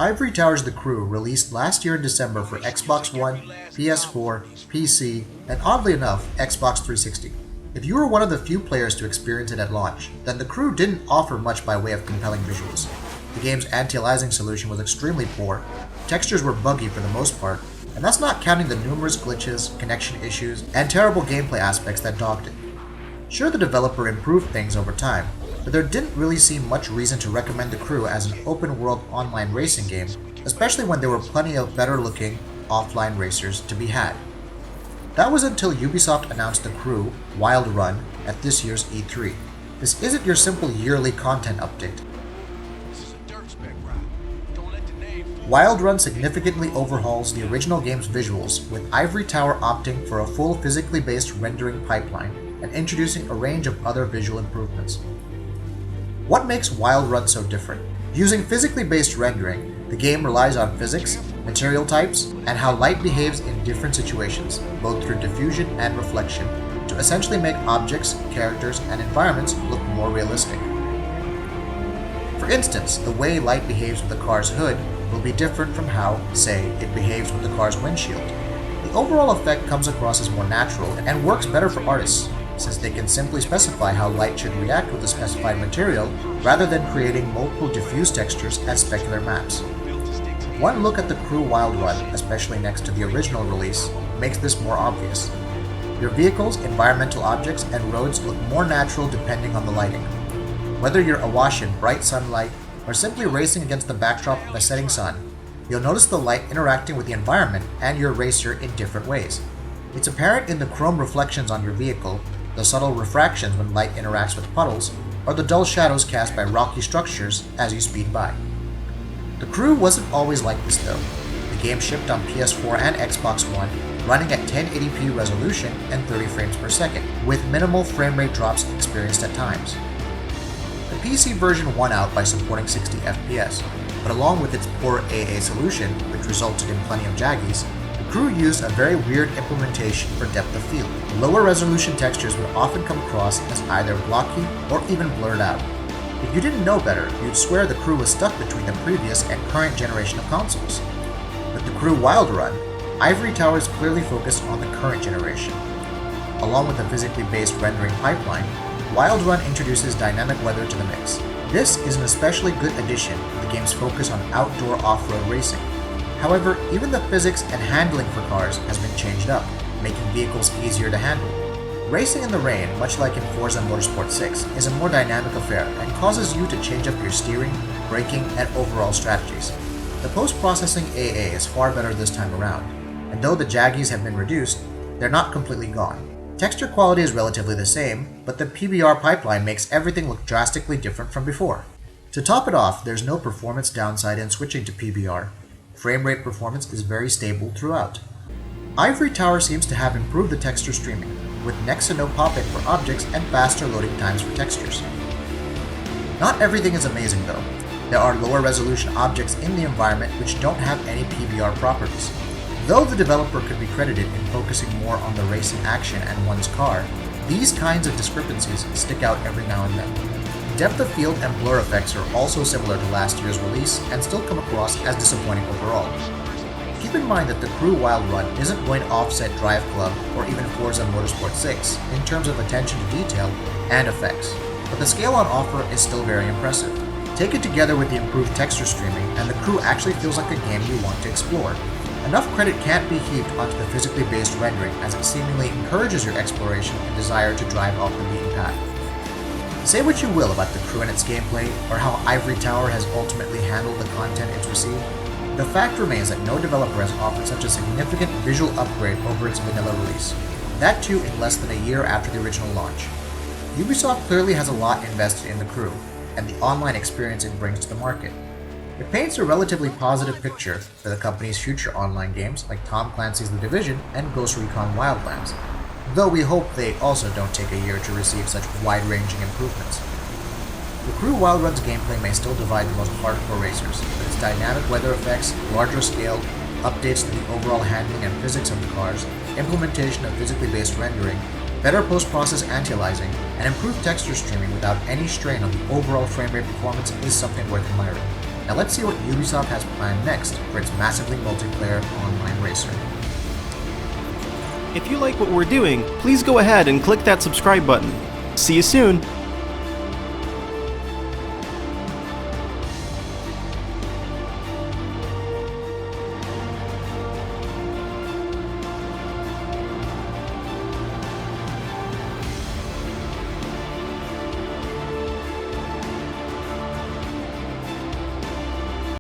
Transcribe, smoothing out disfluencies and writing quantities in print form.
Ivory Towers The Crew released last year in December for Xbox One, PS4, PC, and oddly enough, Xbox 360. If you were one of the few players to experience it at launch, then The Crew didn't offer much by way of compelling visuals. The game's anti-aliasing solution was extremely poor, textures were buggy for the most part, and that's not counting the numerous glitches, connection issues, and terrible gameplay aspects that dogged it. Sure, the developer improved things over time, but there didn't really seem much reason to recommend The Crew as an open-world online racing game, especially when there were plenty of better-looking, offline racers to be had. That was until Ubisoft announced The Crew Wild Run at this year's E3. This isn't your simple yearly content update. Wild Run significantly overhauls the original game's visuals, with Ivory Tower opting for a full physically based rendering pipeline and introducing a range of other visual improvements. What makes Wild Run so different? Using physically based rendering, the game relies on physics, material types, and how light behaves in different situations, both through diffusion and reflection, to essentially make objects, characters, and environments look more realistic. For instance, the way light behaves with a car's hood will be different from how, say, it behaves with the car's windshield. The overall effect comes across as more natural and works better for artists, since they can simply specify how light should react with the specified material rather than creating multiple diffuse textures as specular maps. One look at The Crew Wild Run, especially next to the original release, makes this more obvious. Your vehicles, environmental objects, and roads look more natural depending on the lighting. Whether you're awash in bright sunlight or simply racing against the backdrop of a setting sun, you'll notice the light interacting with the environment and your racer in different ways. It's apparent in the chrome reflections on your vehicle, the subtle refractions when light interacts with puddles, or the dull shadows cast by rocky structures as you speed by. The Crew wasn't always like this though. The game shipped on PS4 and Xbox One, running at 1080p resolution and 30 frames per second, with minimal frame rate drops experienced at times. The PC version won out by supporting 60 FPS, but along with its poor AA solution, which resulted in plenty of jaggies, The Crew used a very weird implementation for depth of field. Lower resolution textures would often come across as either blocky or even blurred out. If you didn't know better, you'd swear The Crew was stuck between the previous and current generation of consoles. With The Crew Wild Run, Ivory Tower is clearly focused on the current generation. Along with a physically based rendering pipeline, Wild Run introduces dynamic weather to the mix. This is an especially good addition to the game's focus on outdoor off-road racing. However, even the physics and handling for cars has been changed up, making vehicles easier to handle. Racing in the rain, much like in Forza Motorsport 6, is a more dynamic affair and causes you to change up your steering, braking, and overall strategies. The post-processing AA is far better this time around, and though the jaggies have been reduced, they're not completely gone. Texture quality is relatively the same, but the PBR pipeline makes everything look drastically different from before. To top it off, there's no performance downside in switching to PBR. Frame rate performance is very stable throughout. Ivory Tower seems to have improved the texture streaming, with next to no pop-in for objects and faster loading times for textures. Not everything is amazing though. There are lower resolution objects in the environment which don't have any PBR properties. Though the developer could be credited in focusing more on the racing action and one's car, these kinds of discrepancies stick out every now and then. Depth of field and blur effects are also similar to last year's release and still come across as disappointing overall. Keep in mind that The Crew Wild Run isn't going to offset Drive Club or even Forza Motorsport 6 in terms of attention to detail and effects, but the scale on offer is still very impressive. Taken together with the improved texture streaming, and The Crew actually feels like a game you want to explore. Enough credit can't be heaped onto the physically based rendering, as it seemingly encourages your exploration and desire to drive off the beaten path. Say what you will about The Crew and its gameplay, or how Ivory Tower has ultimately handled the content it's received, the fact remains that no developer has offered such a significant visual upgrade over its vanilla release, that too in less than a year after the original launch. Ubisoft clearly has a lot invested in The Crew, and the online experience it brings to the market. It paints a relatively positive picture for the company's future online games like Tom Clancy's The Division and Ghost Recon Wildlands, though we hope they also don't take a year to receive such wide-ranging improvements. The Crew Wild Run's gameplay may still divide the most hardcore racers, but its dynamic weather effects, larger scale, updates to the overall handling and physics of the cars, implementation of physically based rendering, better post-process anti-aliasing, and improved texture streaming without any strain on the overall frame rate performance is something worth admiring. Now let's see what Ubisoft has planned next for its massively multiplayer online racer. If you like what we're doing, please go ahead and click that subscribe button. See you soon!